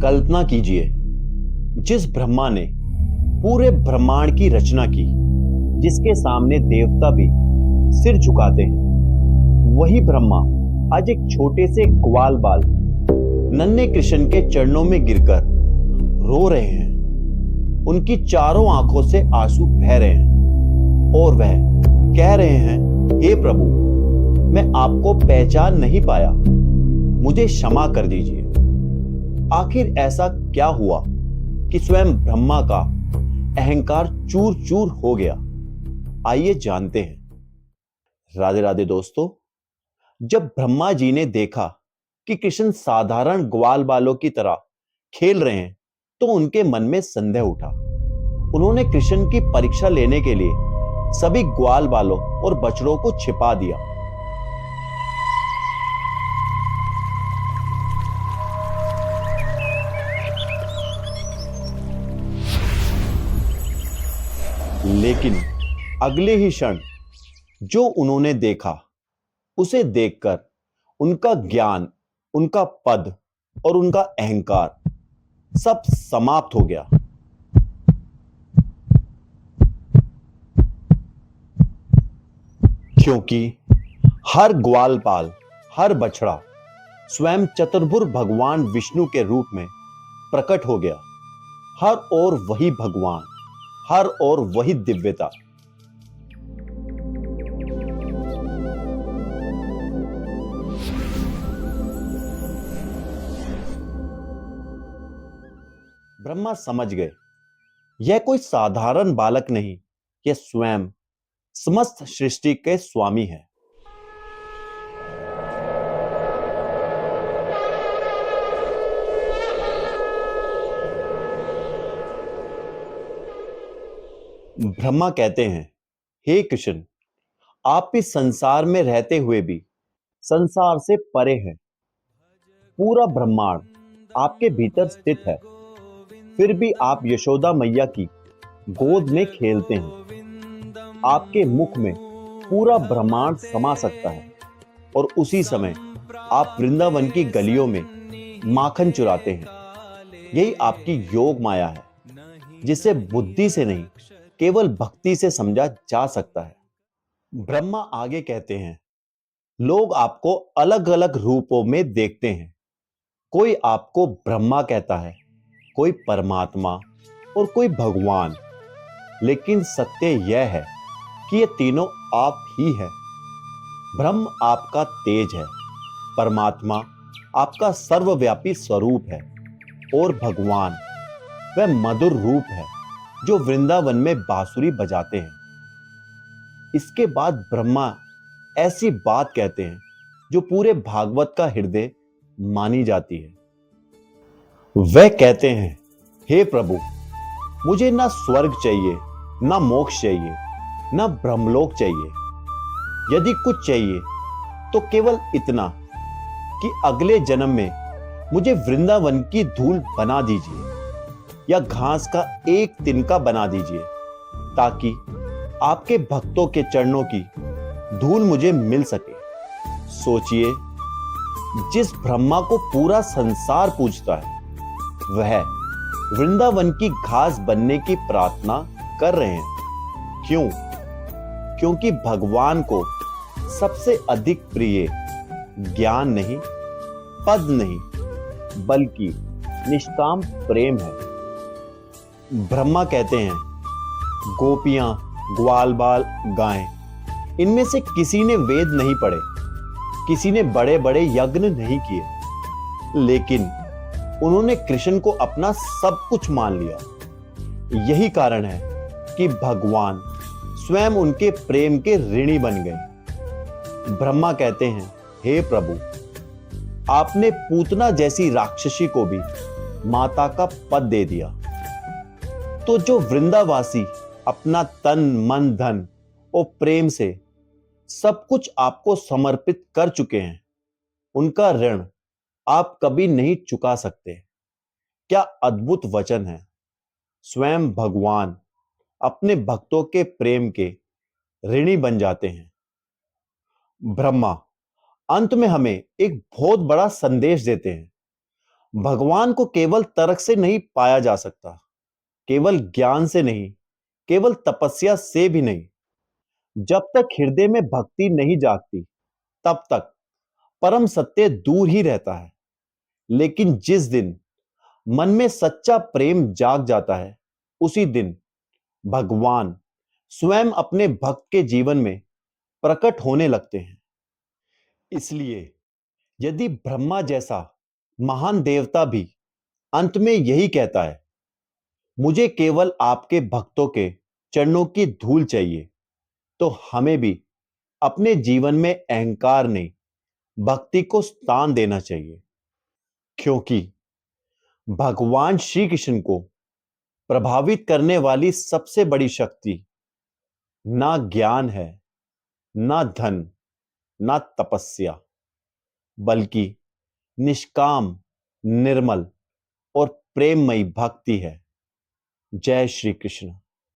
कल्पना कीजिए, जिस ब्रह्मा ने पूरे ब्रह्मांड की रचना की, जिसके सामने देवता भी सिर झुकाते हैं, वही ब्रह्मा आज एक छोटे से ग्वाल बाल नन्हे कृष्ण के चरणों में गिरकर रो रहे हैं। उनकी चारों आंखों से आंसू बह रहे हैं और वह कह रहे हैं, हे प्रभु, मैं आपको पहचान नहीं पाया, मुझे क्षमा कर दीजिए। आखिर ऐसा क्या हुआ कि स्वयं ब्रह्मा का अहंकार चूर चूर हो गया? आइए जानते हैं। राधे राधे दोस्तों। जब ब्रह्मा जी ने देखा कि कृष्ण साधारण ग्वाल बालों की तरह खेल रहे हैं, तो उनके मन में संदेह उठा। उन्होंने कृष्ण की परीक्षा लेने के लिए सभी ग्वाल बालों और बछड़ों को छिपा दिया। लेकिन अगले ही क्षण जो उन्होंने देखा, उसे देखकर उनका ज्ञान, उनका पद और उनका अहंकार सब समाप्त हो गया। क्योंकि हर ग्वालपाल, हर बछड़ा स्वयं चतुर्भुज भगवान विष्णु के रूप में प्रकट हो गया। हर ओर वही भगवान, हर ओर वही दिव्यता। ब्रह्मा समझ गए, यह कोई साधारण बालक नहीं, यह स्वयं समस्त सृष्टि के स्वामी है। ब्रह्मा कहते हैं, हे कृष्ण, आप इस संसार में रहते हुए भी संसार से परे हैं। पूरा ब्रह्मांड आपके भीतर स्थित है, फिर भी आप यशोदा मैया की गोद में खेलते हैं। आपके मुख में पूरा ब्रह्मांड समा सकता है और उसी समय आप वृंदावन की गलियों में माखन चुराते हैं। यही आपकी योग माया है, जिसे बुद्धि से नहीं, केवल भक्ति से समझा जा सकता है। ब्रह्मा आगे कहते हैं, लोग आपको अलग अलग रूपों में देखते हैं। कोई आपको ब्रह्मा कहता है, कोई परमात्मा और कोई भगवान, लेकिन सत्य यह है कि ये तीनों आप ही हैं। ब्रह्म आपका तेज है, परमात्मा आपका सर्वव्यापी स्वरूप है और भगवान वह मधुर रूप है जो वृंदावन में बांसुरी बजाते हैं। इसके बाद ब्रह्मा ऐसी बात कहते हैं जो पूरे भागवत का हृदय मानी जाती है। वह कहते हैं, हे प्रभु, मुझे ना स्वर्ग चाहिए, ना मोक्ष चाहिए, ना ब्रह्मलोक चाहिए। यदि कुछ चाहिए तो केवल इतना कि अगले जन्म में मुझे वृंदावन की धूल बना दीजिए या घास का एक तिनका बना दीजिए, ताकि आपके भक्तों के चरणों की धूल मुझे मिल सके। सोचिए, जिस ब्रह्मा को पूरा संसार पूजता है, वह वृंदावन की घास बनने की प्रार्थना कर रहे हैं। क्यों? क्योंकि भगवान को सबसे अधिक प्रिय ज्ञान नहीं, पद नहीं, बल्कि निष्काम प्रेम है। ब्रह्मा कहते हैं, गोपियां, ग्वालबाल, गायें, इनमें से किसी ने वेद नहीं पढ़े, किसी ने बड़े बड़े यज्ञ नहीं किए, लेकिन उन्होंने कृष्ण को अपना सब कुछ मान लिया। यही कारण है कि भगवान स्वयं उनके प्रेम के ऋणी बन गए। ब्रह्मा कहते हैं, हे प्रभु, आपने पूतना जैसी राक्षसी को भी माता का पद दे दिया, तो जो वृंदावासी अपना तन, मन, धन और प्रेम से सब कुछ आपको समर्पित कर चुके हैं, उनका ऋण आप कभी नहीं चुका सकते। क्या अद्भुत वचन है। स्वयं भगवान अपने भक्तों के प्रेम के ऋणी बन जाते हैं। ब्रह्मा अंत में हमें एक बहुत बड़ा संदेश देते हैं। भगवान को केवल तर्क से नहीं पाया जा सकता, केवल ज्ञान से नहीं, केवल तपस्या से भी नहीं। जब तक हृदय में भक्ति नहीं जागती, तब तक परम सत्य दूर ही रहता है। लेकिन जिस दिन मन में सच्चा प्रेम जाग जाता है, उसी दिन भगवान स्वयं अपने भक्त के जीवन में प्रकट होने लगते हैं। इसलिए यदि ब्रह्मा जैसा महान देवता भी अंत में यही कहता है, मुझे केवल आपके भक्तों के चरणों की धूल चाहिए, तो हमें भी अपने जीवन में अहंकार नहीं, भक्ति को स्थान देना चाहिए। क्योंकि भगवान श्री कृष्ण को प्रभावित करने वाली सबसे बड़ी शक्ति ना ज्ञान है, ना धन, ना तपस्या, बल्कि निष्काम, निर्मल और प्रेममयी भक्ति है। जय श्री कृष्ण।